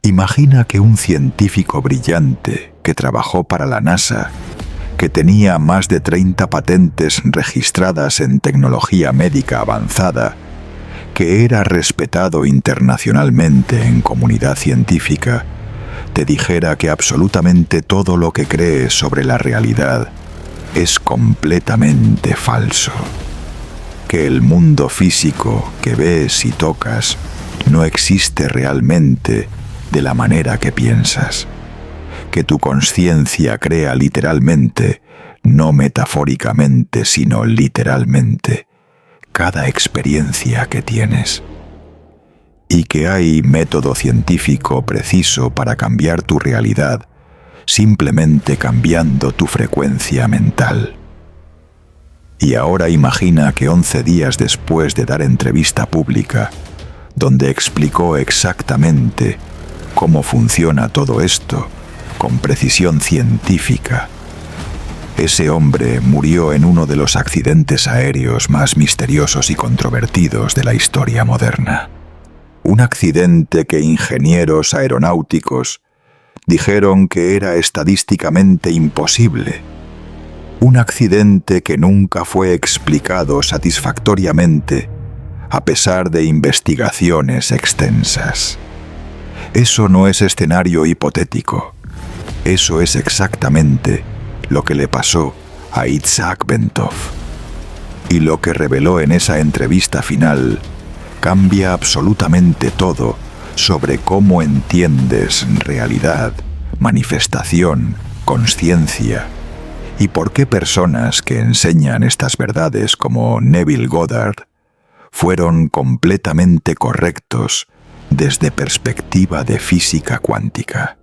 Imagina que un científico brillante que trabajó para la NASA, que tenía más de 30 patentes registradas en tecnología médica avanzada, que era respetado internacionalmente en comunidad científica, te dijera que absolutamente todo lo que crees sobre la realidad es completamente falso, que el mundo físico que ves y tocas no existe realmente de la manera que piensas, que tu conciencia crea literalmente, no metafóricamente, sino literalmente, cada experiencia que tienes, y que hay método científico preciso para cambiar tu realidad, simplemente cambiando tu frecuencia mental. Y ahora imagina que 11 días después de dar entrevista pública, donde explicó exactamente cómo funciona todo esto, con precisión científica, ese hombre murió en uno de los accidentes aéreos más misteriosos y controvertidos de la historia moderna. Un accidente que ingenieros aeronáuticos dijeron que era estadísticamente imposible. Un accidente que nunca fue explicado satisfactoriamente, a pesar de investigaciones extensas. Eso no es escenario hipotético. Eso es exactamente lo que le pasó a Itzhak Bentov. Y lo que reveló en esa entrevista final cambia absolutamente todo sobre cómo entiendes realidad, manifestación, consciencia, y por qué personas que enseñan estas verdades como Neville Goddard fueron completamente correctos desde perspectiva de física cuántica.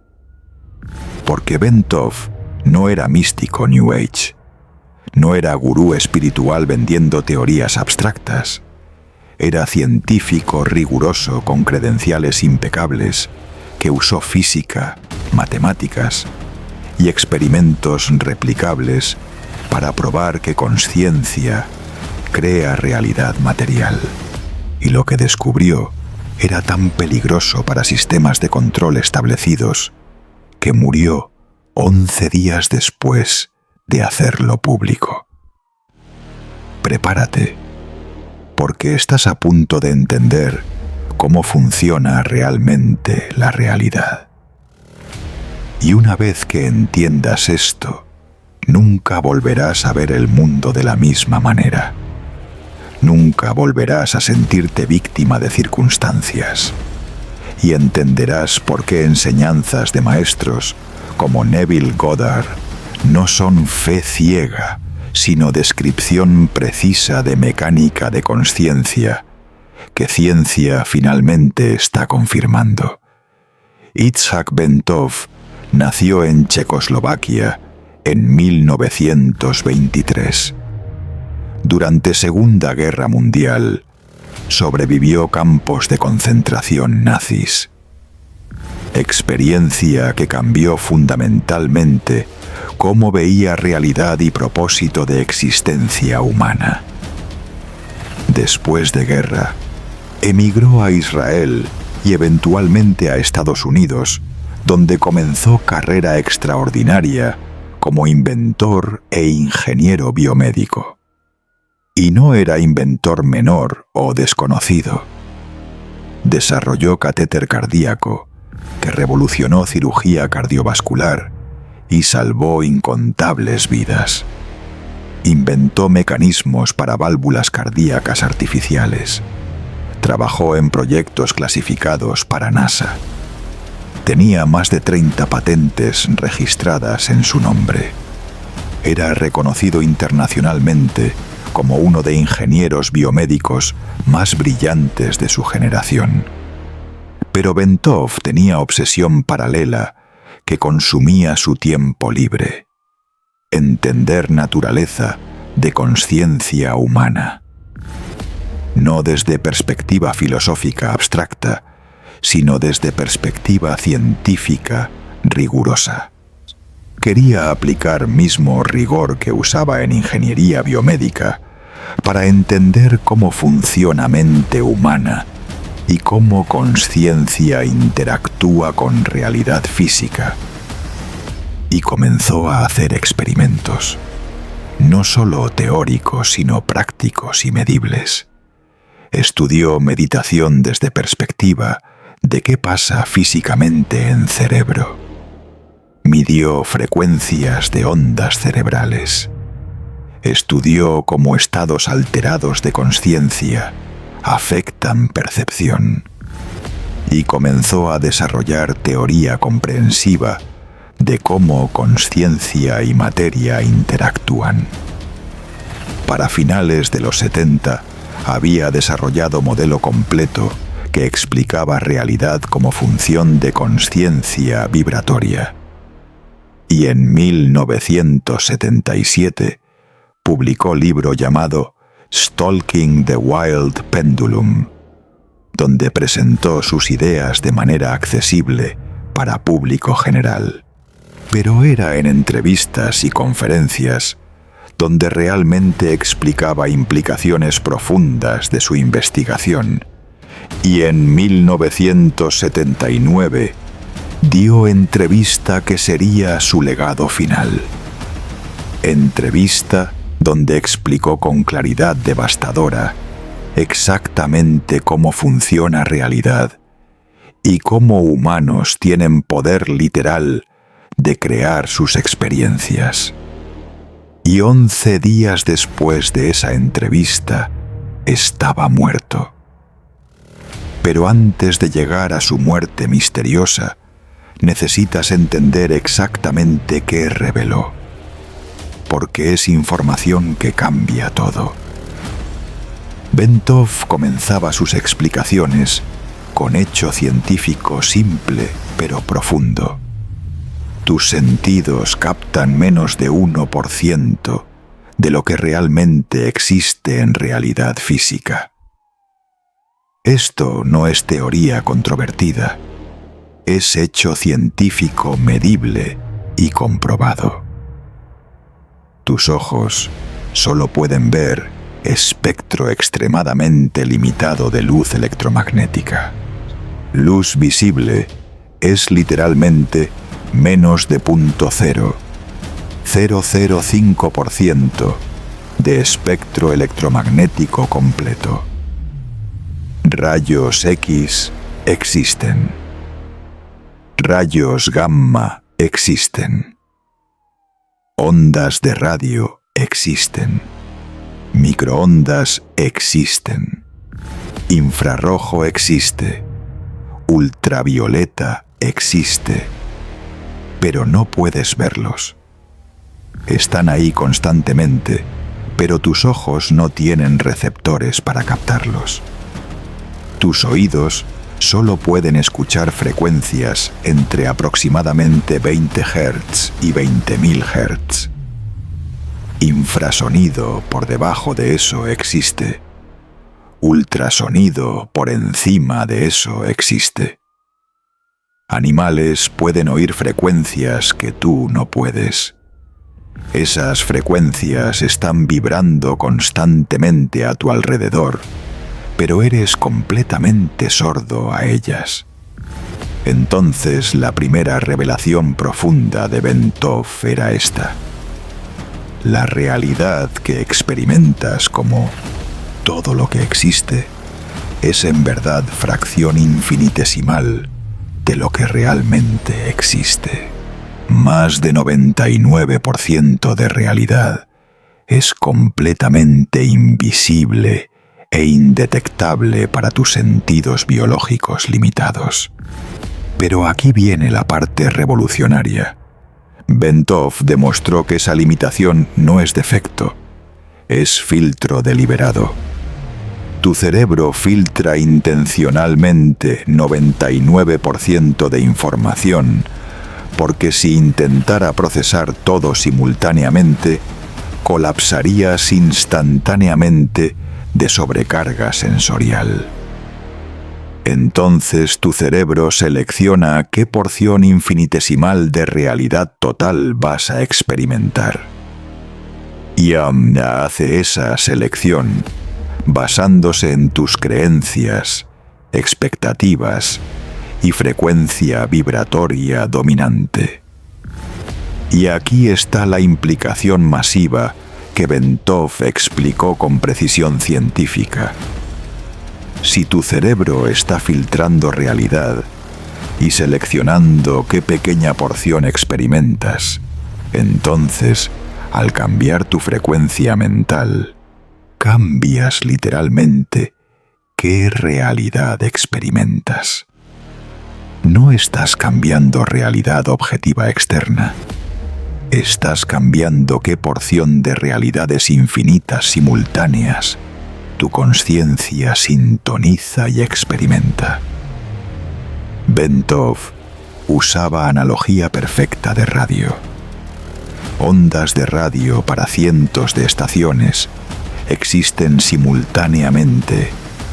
Porque Bentov no era místico New Age, no era gurú espiritual vendiendo teorías abstractas, era científico riguroso con credenciales impecables que usó física, matemáticas y experimentos replicables para probar que consciencia crea realidad material. Y lo que descubrió era tan peligroso para sistemas de control establecidos que murió 11 días después de hacerlo público. Prepárate, porque estás a punto de entender cómo funciona realmente la realidad. Y una vez que entiendas esto, nunca volverás a ver el mundo de la misma manera. Nunca volverás a sentirte víctima de circunstancias. Y entenderás por qué enseñanzas de maestros como Neville Goddard no son fe ciega, sino descripción precisa de mecánica de consciencia, que ciencia finalmente está confirmando. Itzhak Bentov nació en Checoslovaquia en 1923. Durante Segunda Guerra Mundial, sobrevivió campos de concentración nazis. Experiencia que cambió fundamentalmente cómo veía realidad y propósito de existencia humana. Después de guerra, emigró a Israel y eventualmente a Estados Unidos, donde comenzó carrera extraordinaria como inventor e ingeniero biomédico. Y no era inventor menor o desconocido. Desarrolló catéter cardíaco, que revolucionó cirugía cardiovascular y salvó incontables vidas. Inventó mecanismos para válvulas cardíacas artificiales. Trabajó en proyectos clasificados para NASA. Tenía más de 30 patentes registradas en su nombre. Era reconocido internacionalmente como uno de ingenieros biomédicos más brillantes de su generación. Pero Bentov tenía obsesión paralela que consumía su tiempo libre: entender naturaleza de consciencia humana. No desde perspectiva filosófica abstracta, sino desde perspectiva científica rigurosa. Quería aplicar mismo rigor que usaba en ingeniería biomédica para entender cómo funciona mente humana y cómo consciencia interactúa con realidad física. Y comenzó a hacer experimentos, no solo teóricos, sino prácticos y medibles. Estudió meditación desde perspectiva de qué pasa físicamente en cerebro. Midió frecuencias de ondas cerebrales. Estudió cómo estados alterados de consciencia afectan percepción. Y comenzó a desarrollar teoría comprensiva de cómo consciencia y materia interactúan. Para finales de los 70, había desarrollado modelo completo que explicaba realidad como función de consciencia vibratoria. Y en 1977 publicó libro llamado Stalking the Wild Pendulum, donde presentó sus ideas de manera accesible para público general. Pero era en entrevistas y conferencias donde realmente explicaba implicaciones profundas de su investigación. Y en 1979 dio entrevista que sería su legado final. Entrevista donde explicó con claridad devastadora exactamente cómo funciona realidad y cómo humanos tienen poder literal de crear sus experiencias. Y 11 días después de esa entrevista, estaba muerto. Pero antes de llegar a su muerte misteriosa, necesitas entender exactamente qué reveló, porque es información que cambia todo. Bentov comenzaba sus explicaciones con hecho científico simple pero profundo. Tus sentidos captan menos de 1% de lo que realmente existe en realidad física. Esto no es teoría controvertida, es hecho científico medible y comprobado. Tus ojos solo pueden ver espectro extremadamente limitado de luz electromagnética. Luz visible es literalmente menos de 0.005% de espectro electromagnético completo. Rayos X existen. Rayos gamma existen. Ondas de radio existen. Microondas existen. Infrarrojo existe. Ultravioleta existe. Pero no puedes verlos. Están ahí constantemente, pero tus ojos no tienen receptores para captarlos. Tus oídos solo pueden escuchar frecuencias entre aproximadamente 20 Hz y 20.000 Hz. Infrasonido por debajo de eso existe. Ultrasonido por encima de eso existe. Animales pueden oír frecuencias que tú no puedes. Esas frecuencias están vibrando constantemente a tu alrededor, pero eres completamente sordo a ellas. Entonces la primera revelación profunda de Bentov era esta. La realidad que experimentas como todo lo que existe es en verdad fracción infinitesimal de lo que realmente existe. Más de 99% de realidad es completamente invisible e indetectable para tus sentidos biológicos limitados. Pero aquí viene la parte revolucionaria. Bentov demostró que esa limitación no es defecto, es filtro deliberado. Tu cerebro filtra intencionalmente 99% de información, porque si intentara procesar todo simultáneamente, colapsarías instantáneamente de sobrecarga sensorial. Entonces tu cerebro selecciona qué porción infinitesimal de realidad total vas a experimentar. Y hace esa selección basándose en tus creencias expectativas y frecuencia vibratoria dominante. Y aquí está la implicación masiva que Bentov explicó con precisión científica. Si tu cerebro está filtrando realidad y seleccionando qué pequeña porción experimentas, entonces, al cambiar tu frecuencia mental, cambias literalmente qué realidad experimentas. No estás cambiando realidad objetiva externa. Estás cambiando qué porción de realidades infinitas simultáneas tu conciencia sintoniza y experimenta. Bentov usaba analogía perfecta de radio. Ondas de radio para cientos de estaciones existen simultáneamente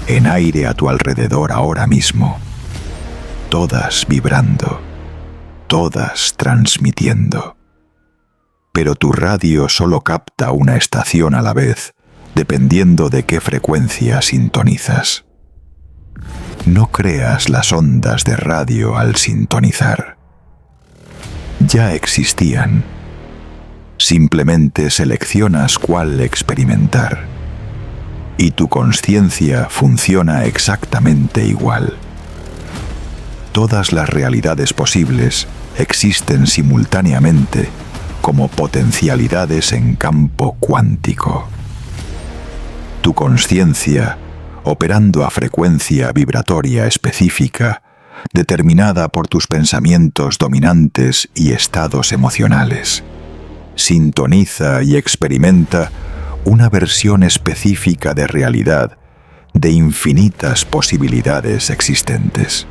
en aire a tu alrededor ahora mismo. Todas vibrando, todas transmitiendo. Pero tu radio solo capta una estación a la vez, dependiendo de qué frecuencia sintonizas. No creas las ondas de radio al sintonizar. Ya existían. Simplemente seleccionas cuál experimentar. Y tu conciencia funciona exactamente igual. Todas las realidades posibles existen simultáneamente como potencialidades en campo cuántico. Tu conciencia, operando a frecuencia vibratoria específica, determinada por tus pensamientos dominantes y estados emocionales, sintoniza y experimenta una versión específica de realidad de infinitas posibilidades existentes.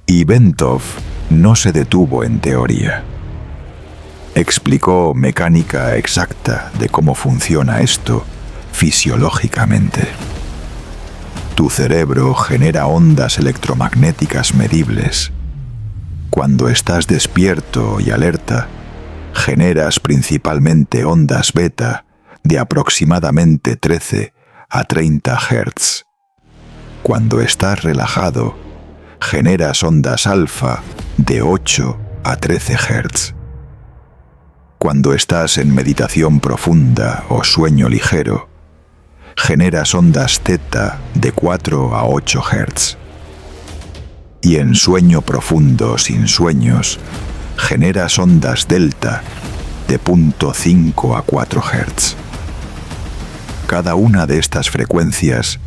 Y Bentov no se detuvo en teoría. Explicó mecánica exacta de cómo funciona esto fisiológicamente. Tu cerebro genera ondas electromagnéticas medibles. Cuando estás despierto y alerta, generas principalmente ondas beta de aproximadamente 13 a 30 Hz. Cuando estás relajado, generas ondas alfa de 8 a 13 Hz. Cuando estás en meditación profunda o sueño ligero, generas ondas teta de 4 a 8 Hz. Y en sueño profundo sin sueños, generas ondas delta de 0.5 a 4 Hz. Cada una de estas frecuencias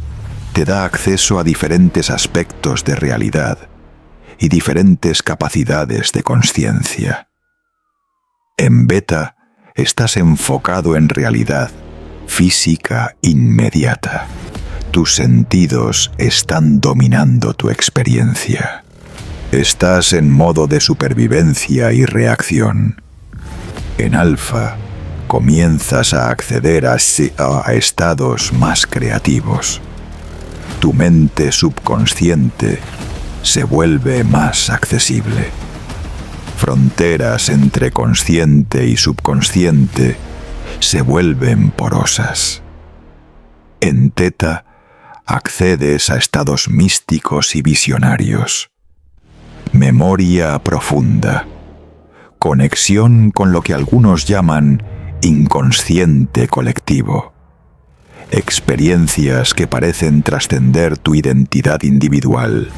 te da acceso a diferentes aspectos de realidad y diferentes capacidades de conciencia. En beta estás enfocado en realidad física inmediata. Tus sentidos están dominando tu experiencia. Estás en modo de supervivencia y reacción. En alfa, comienzas a acceder a estados más creativos. Tu mente subconsciente se vuelve más accesible. Fronteras entre consciente y subconsciente se vuelven porosas. En teta, accedes a estados místicos y visionarios. Memoria profunda. Conexión con lo que algunos llaman inconsciente colectivo. Experiencias que parecen trascender tu identidad individual.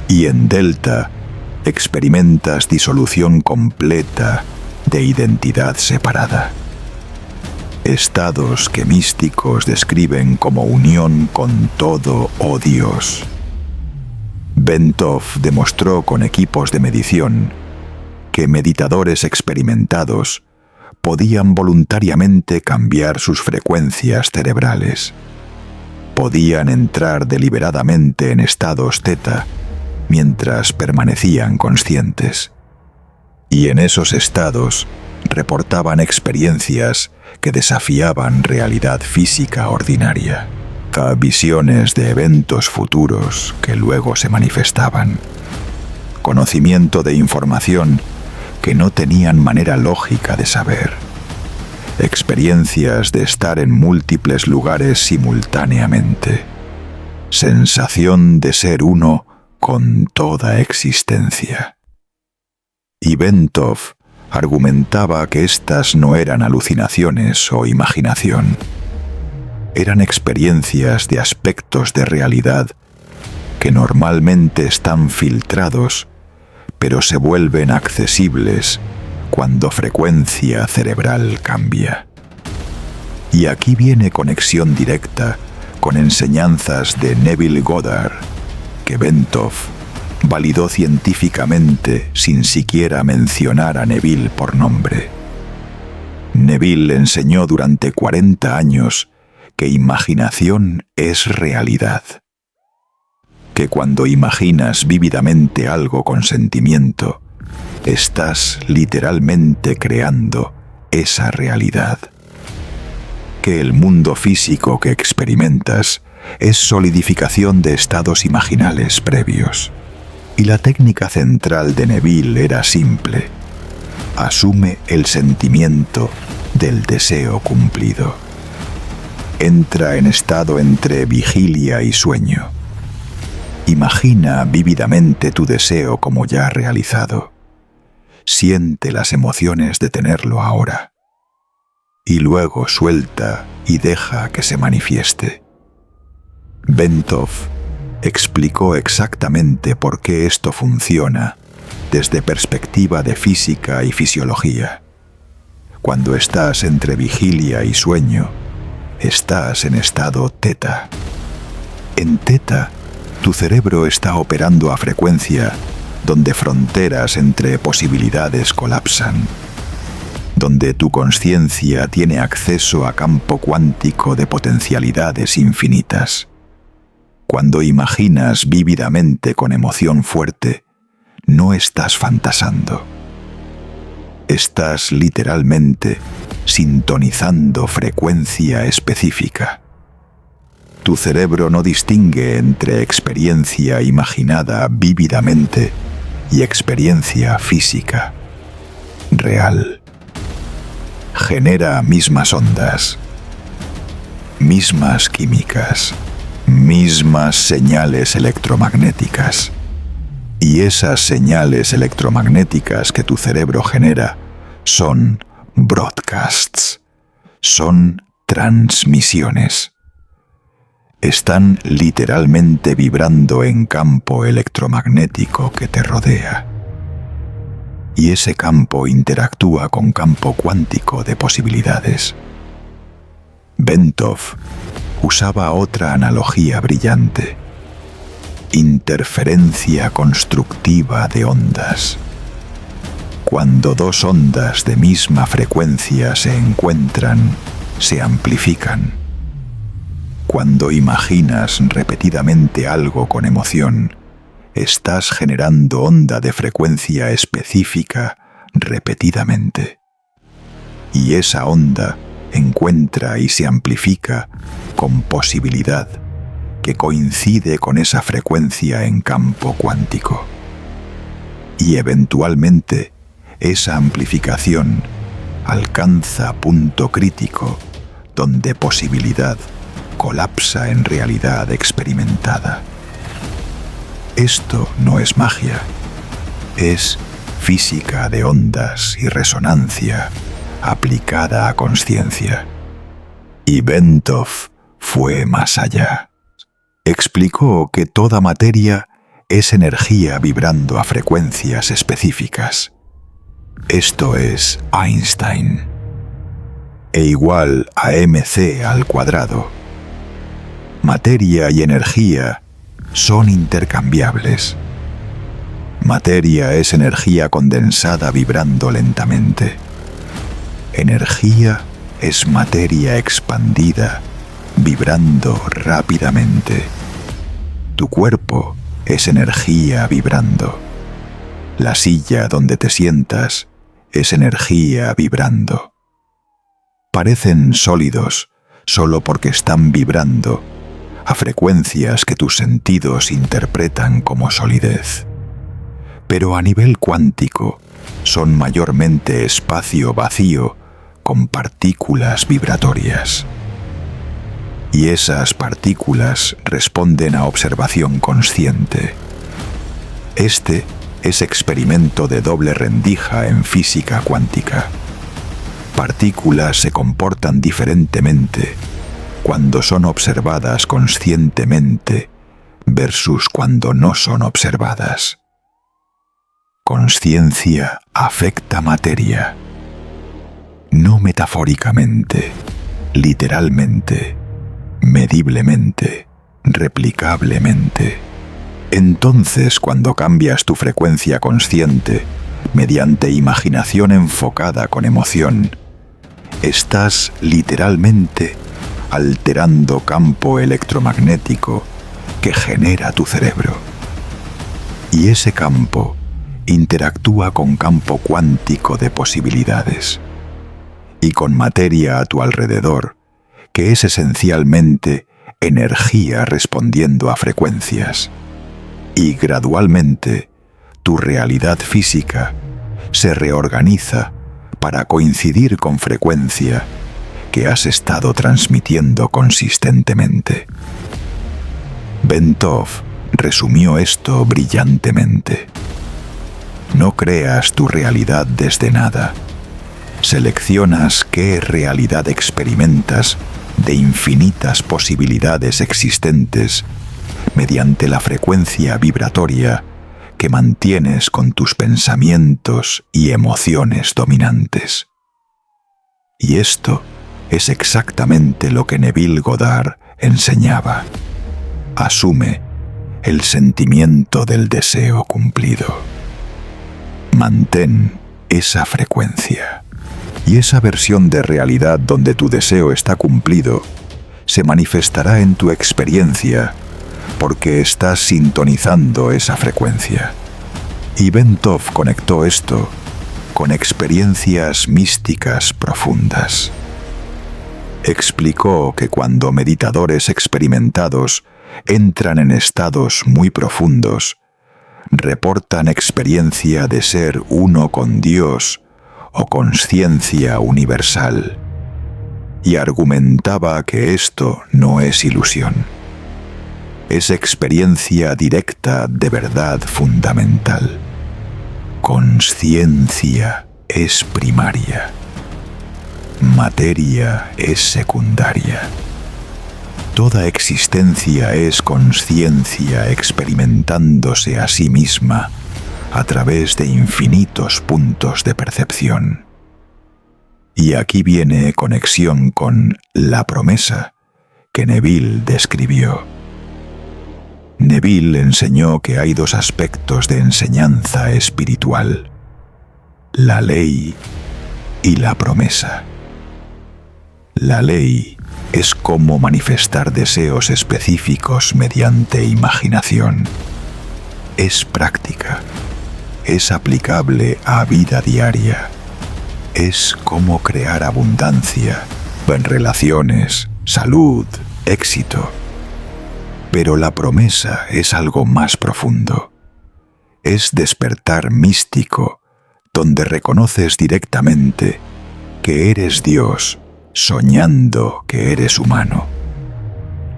Y en delta, experimentas disolución completa de identidad separada. Estados que místicos describen como unión con todo o Dios. Bentov demostró con equipos de medición que meditadores experimentados podían voluntariamente cambiar sus frecuencias cerebrales. Podían entrar deliberadamente en estados teta mientras permanecían conscientes. Y en esos estados reportaban experiencias que desafiaban realidad física ordinaria, visiones de eventos futuros que luego se manifestaban, conocimiento de información que no tenían manera lógica de saber, experiencias de estar en múltiples lugares simultáneamente, sensación de ser uno con toda existencia. Y Bentov argumentaba que estas no eran alucinaciones o imaginación. Eran experiencias de aspectos de realidad que normalmente están filtrados, pero se vuelven accesibles cuando frecuencia cerebral cambia. Y aquí viene conexión directa con enseñanzas de Neville Goddard, que Bentov validó científicamente sin siquiera mencionar a Neville por nombre. Neville enseñó durante 40 años que imaginación es realidad. Que cuando imaginas vívidamente algo con sentimiento, estás literalmente creando esa realidad. Que el mundo físico que experimentas es solidificación de estados imaginales previos. Y la técnica central de Neville era simple: asume el sentimiento del deseo cumplido. Entra en estado entre vigilia y sueño. Imagina vívidamente tu deseo como ya realizado. Siente las emociones de tenerlo ahora. Y luego suelta y deja que se manifieste. Bentov explicó exactamente por qué esto funciona desde perspectiva de física y fisiología. Cuando estás entre vigilia y sueño, estás en estado teta. En teta, tu cerebro está operando a frecuencia donde fronteras entre posibilidades colapsan, donde tu consciencia tiene acceso a campo cuántico de potencialidades infinitas. Cuando imaginas vívidamente con emoción fuerte, no estás fantasando. Estás literalmente sintonizando frecuencia específica. Tu cerebro no distingue entre experiencia imaginada vívidamente y experiencia física, real. Genera mismas ondas, mismas químicas, mismas señales electromagnéticas. Y esas señales electromagnéticas que tu cerebro genera son broadcasts, son transmisiones. Están literalmente vibrando en campo electromagnético que te rodea. Y ese campo interactúa con campo cuántico de posibilidades. Bentov usaba otra analogía brillante: interferencia constructiva de ondas. Cuando dos ondas de misma frecuencia se encuentran, se amplifican. Cuando imaginas repetidamente algo con emoción, estás generando onda de frecuencia específica repetidamente. Y esa onda encuentra y se amplifica con posibilidad que coincide con esa frecuencia en campo cuántico. Y eventualmente, esa amplificación alcanza punto crítico donde posibilidad colapsa en realidad experimentada. Esto no es magia, es física de ondas y resonancia aplicada a consciencia. Y Bentov fue más allá. Explicó que toda materia es energía vibrando a frecuencias específicas. Esto es Einstein. E igual a mc². Materia y energía son intercambiables. Materia es energía condensada vibrando lentamente. Energía es materia expandida vibrando rápidamente. Tu cuerpo es energía vibrando. La silla donde te sientas es energía vibrando. Parecen sólidos solo porque están vibrando a frecuencias que tus sentidos interpretan como solidez. Pero a nivel cuántico son mayormente espacio vacío con partículas vibratorias. y esas partículas responden a observación consciente. Este es experimento de doble rendija en física cuántica. Partículas se comportan diferentemente cuando son observadas conscientemente versus cuando no son observadas. Consciencia afecta materia. No metafóricamente, literalmente, mediblemente, replicablemente. Entonces, cuando cambias tu frecuencia consciente mediante imaginación enfocada con emoción, estás literalmente alterando campo electromagnético que genera tu cerebro. Y ese campo interactúa con campo cuántico de posibilidades y con materia a tu alrededor, que es esencialmente energía respondiendo a frecuencias. Y gradualmente, tu realidad física se reorganiza para coincidir con frecuencia que has estado transmitiendo consistentemente. Bentov resumió esto brillantemente. No creas tu realidad desde nada. Seleccionas qué realidad experimentas de infinitas posibilidades existentes mediante la frecuencia vibratoria que mantienes con tus pensamientos y emociones dominantes. Y esto es exactamente lo que Neville Goddard enseñaba. Asume el sentimiento del deseo cumplido. Mantén esa frecuencia. Y esa versión de realidad donde tu deseo está cumplido se manifestará en tu experiencia porque estás sintonizando esa frecuencia. Y Bentov conectó esto con experiencias místicas profundas. Explicó que cuando meditadores experimentados entran en estados muy profundos, reportan experiencia de ser uno con Dios o consciencia universal, y argumentaba que esto no es ilusión. Es experiencia directa de verdad fundamental. Consciencia es primaria. Materia es secundaria. Toda existencia es consciencia experimentándose a sí misma a través de infinitos puntos de percepción. Y aquí viene conexión con la promesa que Neville describió. Neville enseñó que hay dos aspectos de enseñanza espiritual: la ley y la promesa. La ley es cómo manifestar deseos específicos mediante imaginación. Es práctica, es aplicable a vida diaria, es cómo crear abundancia en relaciones, salud, éxito. Pero la promesa es algo más profundo. Es despertar místico, donde reconoces directamente que eres Dios, soñando que eres humano.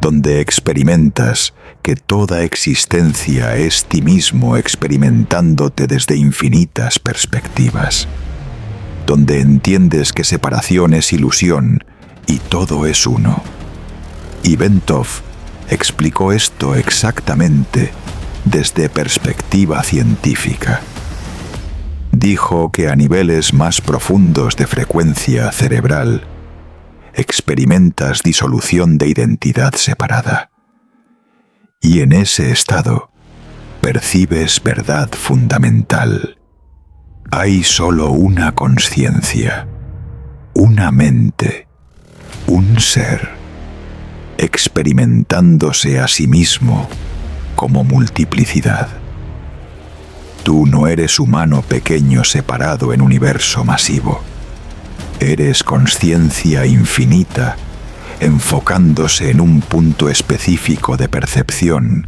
Donde experimentas que toda existencia es ti mismo experimentándote desde infinitas perspectivas. Donde entiendes que separación es ilusión y todo es uno. Y Bentov explicó esto exactamente desde perspectiva científica. Dijo que a niveles más profundos de frecuencia cerebral experimentas disolución de identidad separada. Y en ese estado percibes verdad fundamental. Hay solo una consciencia, una mente, un ser, experimentándose a sí mismo como multiplicidad. Tú no eres humano pequeño separado en universo masivo. Eres consciencia infinita, enfocándose en un punto específico de percepción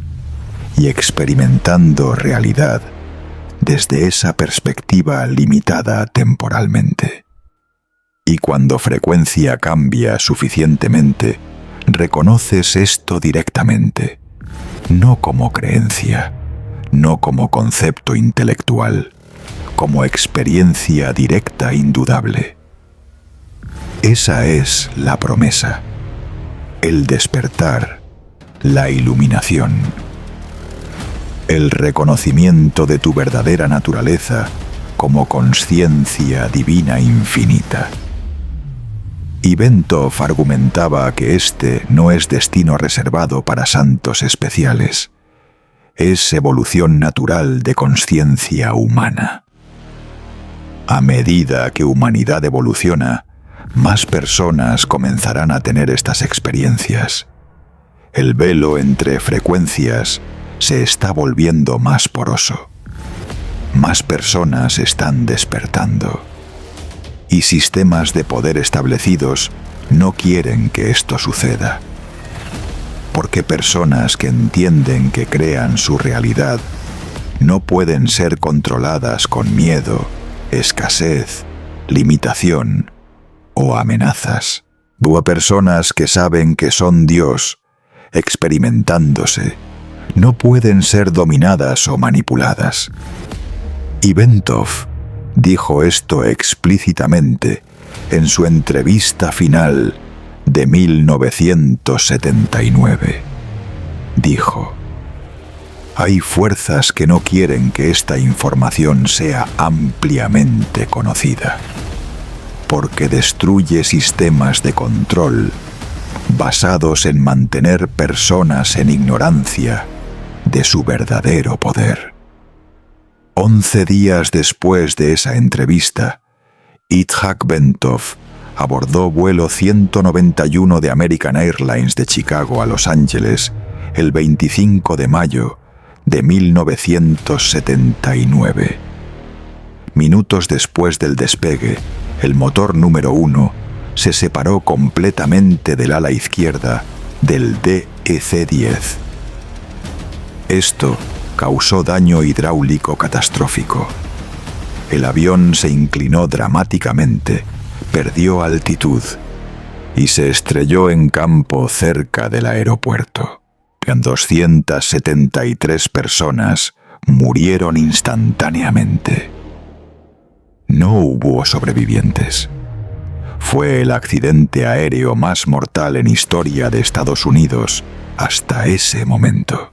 y experimentando realidad desde esa perspectiva limitada temporalmente. Y cuando frecuencia cambia suficientemente, reconoces esto directamente, no como creencia, no como concepto intelectual, como experiencia directa indudable. Esa es la promesa, el despertar, la iluminación, el reconocimiento de tu verdadera naturaleza como consciencia divina infinita. Y Bentov argumentaba que este no es destino reservado para santos especiales, es evolución natural de consciencia humana. A medida que humanidad evoluciona, más personas comenzarán a tener estas experiencias. El velo entre frecuencias se está volviendo más poroso. Más personas están despertando. Y sistemas de poder establecidos no quieren que esto suceda. Porque personas que entienden que crean su realidad no pueden ser controladas con miedo, escasez, limitación o amenazas. O a personas que saben que son Dios, experimentándose, no pueden ser dominadas o manipuladas. Y Bentov dijo esto explícitamente en su entrevista final de 1979. Dijo: hay fuerzas que no quieren que esta información sea ampliamente conocida, porque destruye sistemas de control basados en mantener personas en ignorancia de su verdadero poder. 11 días después de esa entrevista, Itzhak Bentov abordó vuelo 191 de American Airlines de Chicago a Los Ángeles el 25 de mayo de 1979. Minutos después del despegue, el motor número 1 se separó completamente del ala izquierda del DEC-10. Esto causó daño hidráulico catastrófico. El avión se inclinó dramáticamente, perdió altitud y se estrelló en campo cerca del aeropuerto. 273 personas murieron instantáneamente. No hubo sobrevivientes. Fue el accidente aéreo más mortal en historia de Estados Unidos hasta ese momento.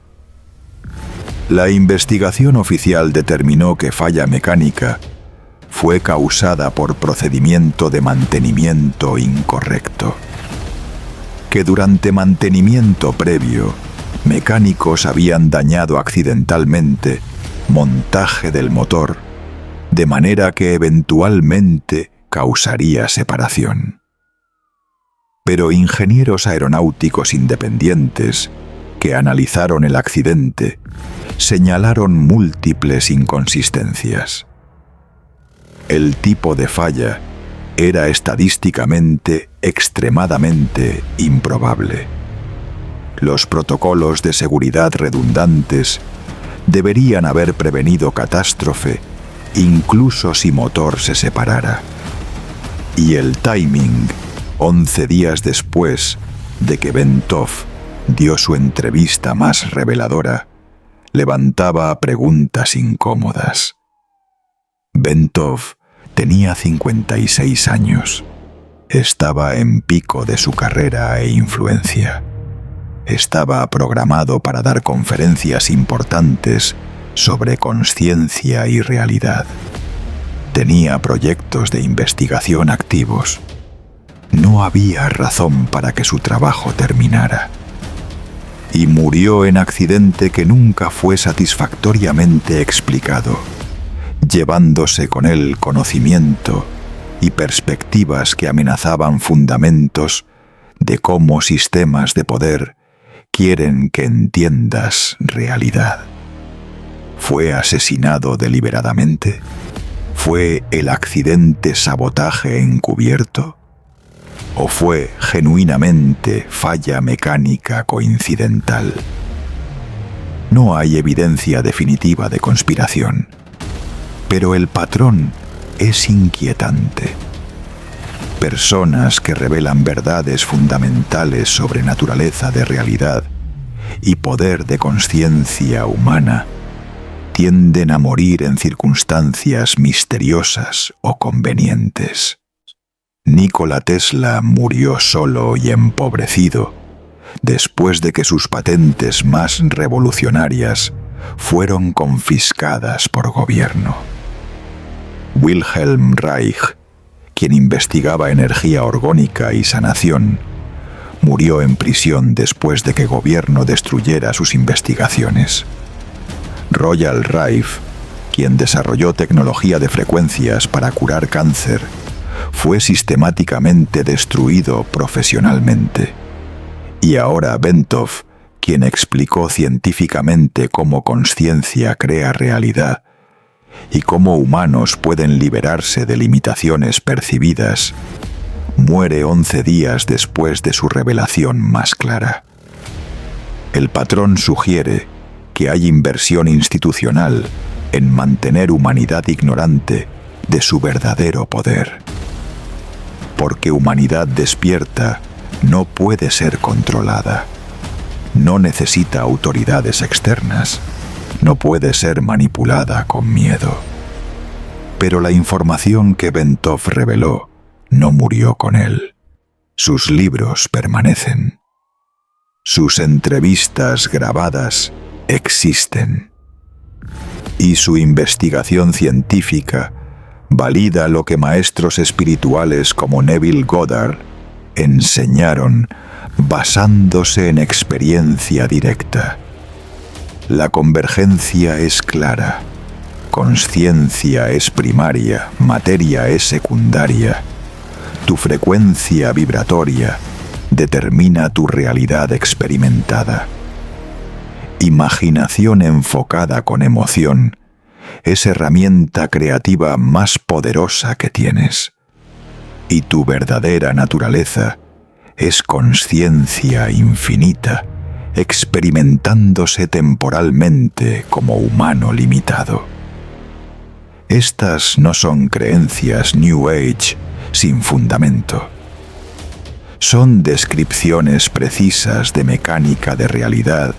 La investigación oficial determinó que falla mecánica fue causada por procedimiento de mantenimiento incorrecto. Que durante mantenimiento previo, mecánicos habían dañado accidentalmente montaje del motor, de manera que eventualmente causaría separación. Pero ingenieros aeronáuticos independientes que analizaron el accidente señalaron múltiples inconsistencias. El tipo de falla era estadísticamente extremadamente improbable. Los protocolos de seguridad redundantes deberían haber prevenido catástrofe incluso si motor se separara. Y el timing, 11 días después de que Bentov dio su entrevista más reveladora, levantaba preguntas incómodas. Bentov tenía 56 años. Estaba en pico de su carrera e influencia. Estaba programado para dar conferencias importantes sobre consciencia y realidad. Tenía proyectos de investigación activos. No había razón para que su trabajo terminara. Y murió en accidente que nunca fue satisfactoriamente explicado, llevándose con él conocimiento y perspectivas que amenazaban fundamentos de cómo sistemas de poder quieren que entiendas realidad. ¿Fue asesinado deliberadamente? ¿Fue el accidente sabotaje encubierto? ¿O fue genuinamente falla mecánica coincidental? No hay evidencia definitiva de conspiración, pero el patrón es inquietante. Personas que revelan verdades fundamentales sobre naturaleza de realidad y poder de conciencia humana tienden a morir en circunstancias misteriosas o convenientes. Nikola Tesla murió solo y empobrecido después de que sus patentes más revolucionarias fueron confiscadas por gobierno. Wilhelm Reich, quien investigaba energía orgónica y sanación, murió en prisión después de que el gobierno destruyera sus investigaciones. Royal Rife, quien desarrolló tecnología de frecuencias para curar cáncer, fue sistemáticamente destruido profesionalmente. Y ahora Bentov, quien explicó científicamente cómo conciencia crea realidad y cómo humanos pueden liberarse de limitaciones percibidas, muere 11 días después de su revelación más clara. El patrón sugiere que hay inversión institucional en mantener humanidad ignorante de su verdadero poder. Porque humanidad despierta no puede ser controlada. No necesita autoridades externas. No puede ser manipulada con miedo. Pero la información que Bentov reveló no murió con él. Sus libros permanecen. Sus entrevistas grabadas existen. Y su investigación científica valida lo que maestros espirituales como Neville Goddard enseñaron basándose en experiencia directa. La convergencia es clara. Conciencia es primaria, materia es secundaria. Tu frecuencia vibratoria determina tu realidad experimentada. Imaginación enfocada con emoción es herramienta creativa más poderosa que tienes. Y tu verdadera naturaleza es conciencia infinita, experimentándose temporalmente como humano limitado. Estas no son creencias New Age sin fundamento. Son descripciones precisas de mecánica de realidad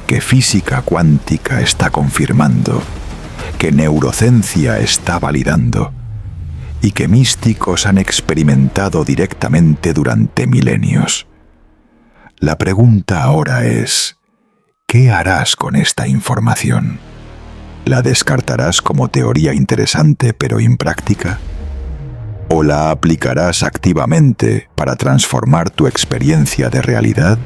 que física cuántica está confirmando, que neurociencia está validando y que místicos han experimentado directamente durante milenios. La pregunta ahora es, ¿qué harás con esta información? ¿La descartarás como teoría interesante pero impráctica? ¿O la aplicarás activamente para transformar tu experiencia de realidad?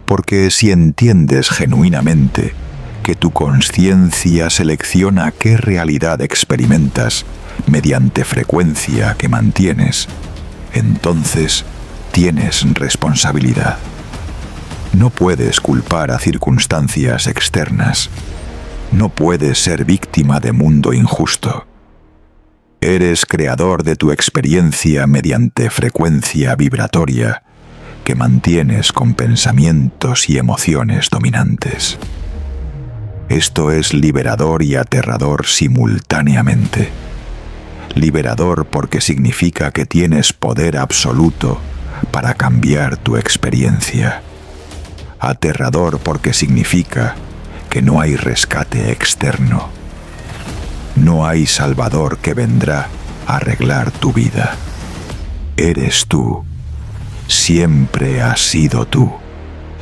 Porque si entiendes genuinamente que tu conciencia selecciona qué realidad experimentas mediante frecuencia que mantienes, entonces tienes responsabilidad. No puedes culpar a circunstancias externas. No puedes ser víctima de mundo injusto. Eres creador de tu experiencia mediante frecuencia vibratoria que mantienes con pensamientos y emociones dominantes. Esto es liberador y aterrador simultáneamente. Liberador porque significa que tienes poder absoluto para cambiar tu experiencia. Aterrador porque significa que no hay rescate externo. No hay salvador que vendrá a arreglar tu vida. Eres tú. Siempre has sido tú.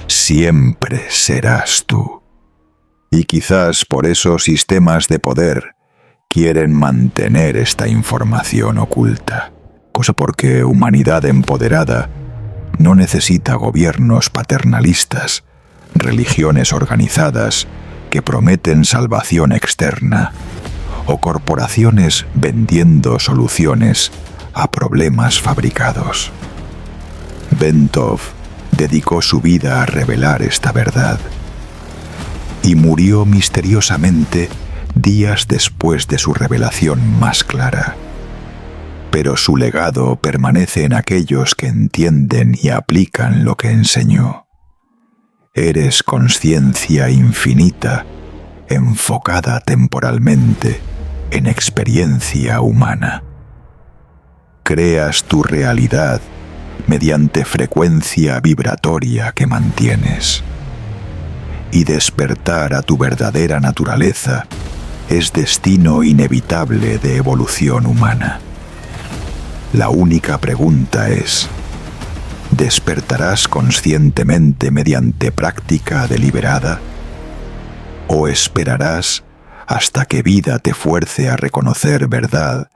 Siempre serás tú. Y quizás por eso sistemas de poder quieren mantener esta información oculta. Cosa porque humanidad empoderada no necesita gobiernos paternalistas, religiones organizadas que prometen salvación externa, o corporaciones vendiendo soluciones a problemas fabricados. Bentov dedicó su vida a revelar esta verdad y murió misteriosamente días después de su revelación más clara. Pero su legado permanece en aquellos que entienden y aplican lo que enseñó. Eres conciencia infinita, enfocada temporalmente en experiencia humana. creas tu realidad mediante frecuencia vibratoria que mantienes. Y despertar a tu verdadera naturaleza es destino inevitable de evolución humana. La única pregunta es: ¿despertarás conscientemente mediante práctica deliberada? ¿O esperarás hasta que vida te fuerce a reconocer verdad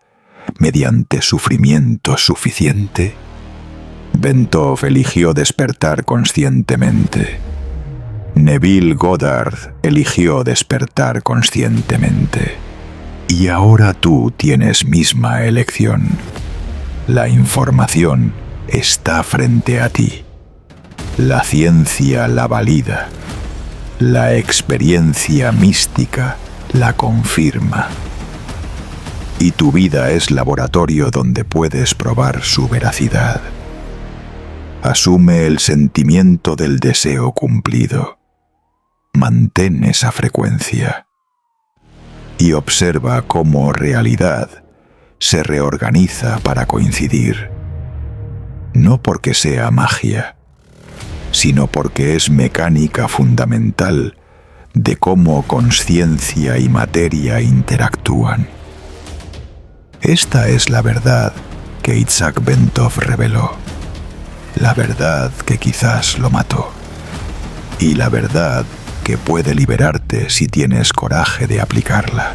mediante sufrimiento suficiente? Bentov eligió despertar conscientemente. Neville Goddard eligió despertar conscientemente. Y ahora tú tienes misma elección. La información está frente a ti. La ciencia la valida. La experiencia mística la confirma. Y tu vida es laboratorio donde puedes probar su veracidad. Asume el sentimiento del deseo cumplido. Mantén esa frecuencia. Y observa cómo realidad se reorganiza para coincidir. No porque sea magia, sino porque es mecánica fundamental de cómo conciencia y materia interactúan. Esta es la verdad que Isaac Bentov reveló. La verdad que quizás lo mató. Y la verdad que puede liberarte si tienes coraje de aplicarla.